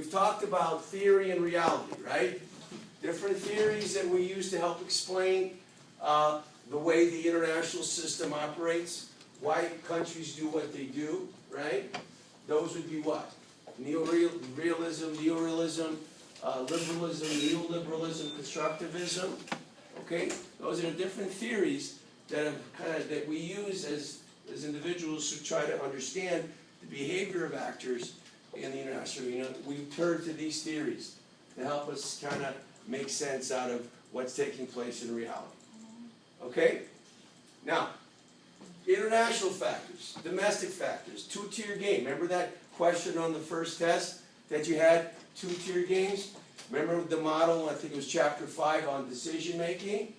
we've talked about theory and reality, right? Different theories that we use to help explain the way the international system operates, why countries do what they do, right? Those would be what? Neorealism, neorealism, liberalism, neoliberalism, constructivism. Okay, those are the different theories that have that we use as individuals who try to understand the behavior of actors in the international arena. We turn to these theories to help us kind of make sense out of what's taking place in reality. Okay? Now, international factors, domestic factors, two-tier game. Remember that question on the first test that you had, two-tier games? Remember the model, I think it was chapter 5 on decision making,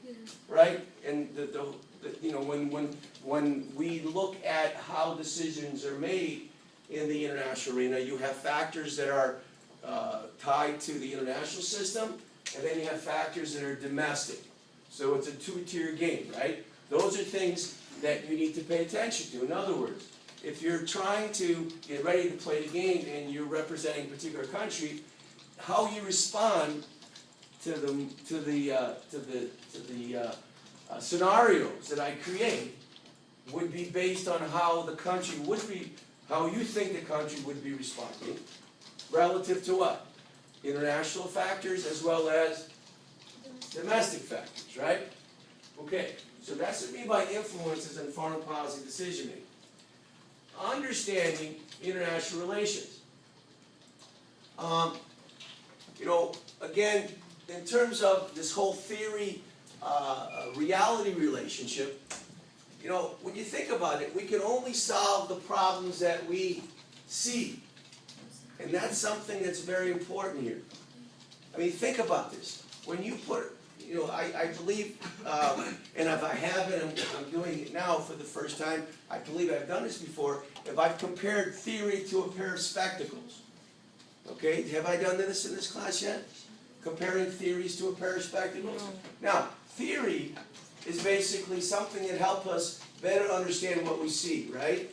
right? And you know, when we look at how decisions are made in the international arena, you have factors that are tied to the international system, and then you have factors that are domestic. So it's a two-tier game, right? Those are things that you need to pay attention to. In other words, if you're trying to get ready to play the game and you're representing a particular country, how you respond to the scenarios that I create would be based on how the country would be, how you think the country would be responding, relative to what? International factors as well as domestic factors, right? Okay, so that's what we mean by influences in foreign policy decision making. Understanding international relations. You know, again, in terms of this whole theory, reality relationship, you know, when you think about it, we can only solve the problems that we see. And that's something that's very important here. I mean, think about this. When you put, you know, I believe, and if I haven't, I'm doing it now for the first time, I believe I've done this before, if I've compared theory to a pair of spectacles. Okay, have I done this in this class yet? Comparing theories to a pair of spectacles? Now, theory is basically something that helps us better understand what we see, right?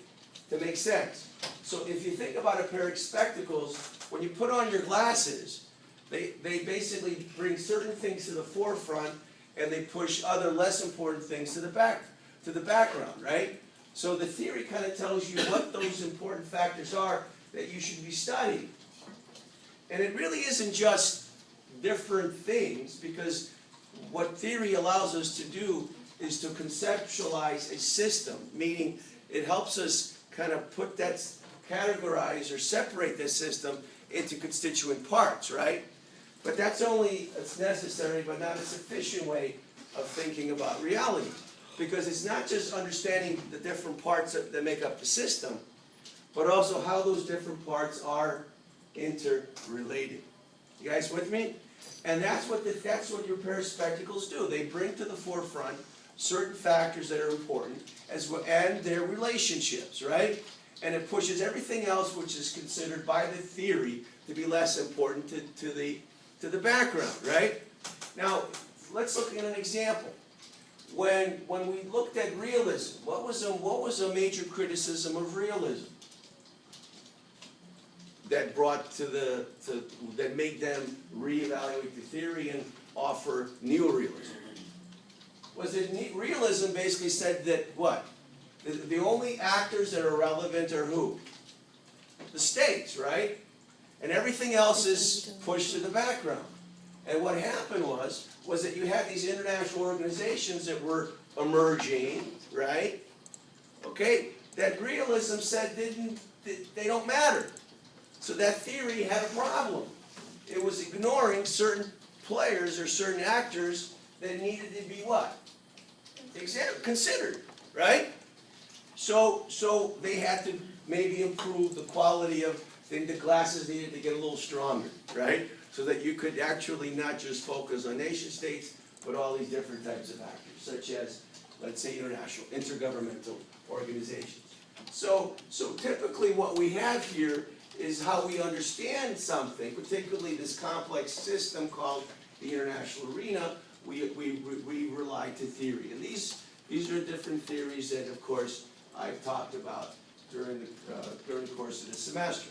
To make sense. So if you think about a pair of spectacles, when you put on your glasses, they basically bring certain things to the forefront and they push other less important things to the background, right? So the theory kind of tells you what those important factors are that you should be studying. And it really isn't just different things, because what theory allows us to do is to conceptualize a system, meaning it helps us kind of put that, categorize or separate this system into constituent parts, right? But that's only a necessary but not a sufficient way of thinking about reality. Because it's not just understanding the different parts that make up the system, but also how those different parts are interrelated. You guys with me? And that's what your pair of spectacles do. They bring to the forefront certain factors that are important as well, and their relationships, right? And it pushes everything else which is considered by the theory to be less important to the background, right? Now, let's look at an example. When we looked at realism, what was a major criticism of realism that brought that made them reevaluate the theory and offer neorealism? Was it realism basically said that what? The only actors that are relevant are who? The states, right? And everything else is pushed to the background. And what happened was that you had these international organizations that were emerging, right? Okay? That realism said they don't matter. So that theory had a problem. It was ignoring certain players or certain actors that needed to be what? Considered, right? So they had to maybe improve the quality of the glasses needed to get a little stronger, right? So that you could actually not just focus on nation states, but all these different types of actors, such as, let's say, international, intergovernmental organizations. So typically what we have here is how we understand something, particularly this complex system called the international arena. We rely to theory, and these are different theories that, of course, I've talked about during the course of the semester.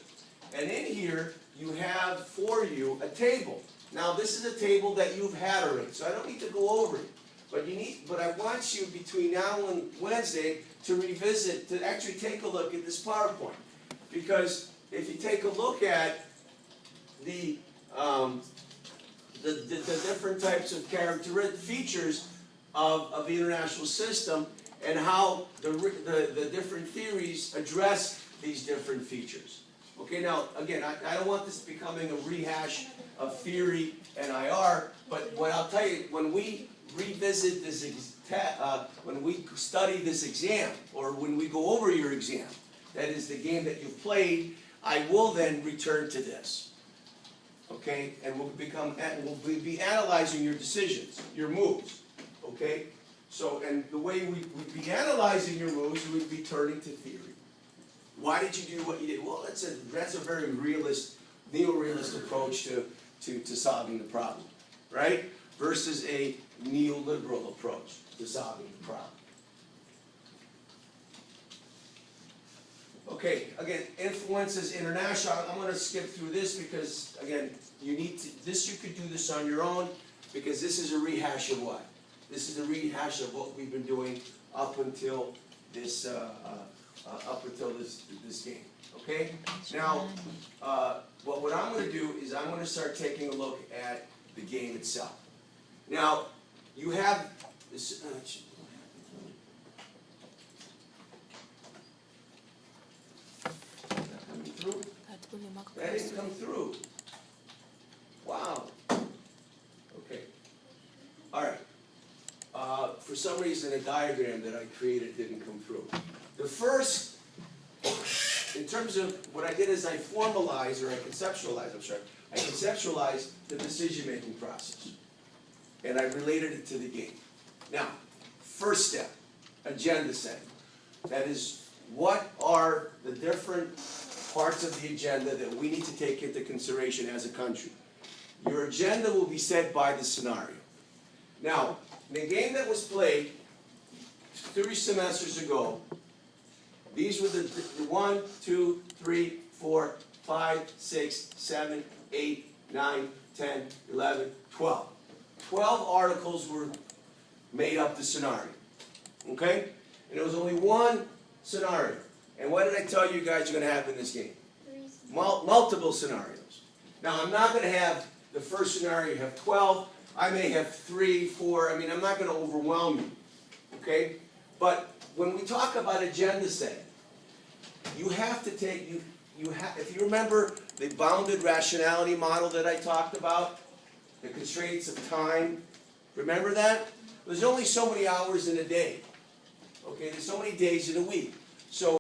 And in here, you have for you a table. Now, this is a table that you've had already, so I don't need to go over it. But I want you between now and Wednesday to revisit, to actually take a look at this PowerPoint. Because if you take a look at the different types of features of the international system and how the different theories address these different features. Okay, now, again, I don't want this becoming a rehash of theory and IR, but what I'll tell you, when we revisit this, when we study this exam, or when we go over your exam, that is the game that you've played, I will then return to this. Okay, and we'll be analyzing your decisions, your moves. Okay, so, and the way we'd be analyzing your moves, we'd be turning to theory. Why did you do what you did? Well, that's a very neo-realist approach to solving the problem, right? Versus a neoliberal approach to solving the problem. Okay, again, influences international. I'm going to skip through this because, again, you could do this on your own, because this is a rehash of what? This is a rehash of what we've been doing up until this this game. Okay? Now, what I'm going to do is I'm going to start taking a look at the game itself. Now, you have this. Through? That didn't come through. Wow. Okay. All right. For some reason, a diagram that I created didn't come through. The first, in terms of what I did is I formalized, or I conceptualized the decision-making process. And I related it to the game. Now, first step, agenda setting. That is, what are the different parts of the agenda that we need to take into consideration as a country? Your agenda will be set by the scenario. Now, in the game that was played 3 semesters ago, these were the 1, 2, 3, 4, 5, 6, 7, 8, 9, 10, 11, 12. 12 articles were made up the scenario. Okay? And there was only one scenario. And what did I tell you guys are going to have in this game? Multiple scenarios. Now, I'm not going to have the first scenario have 12. I may have 3, 4. I mean, I'm not going to overwhelm you. Okay? But when we talk about agenda setting, you have to take, if you remember the bounded rationality model that I talked about, the constraints of time, remember that? There's only so many hours in a day. Okay, there's so many days in a week. So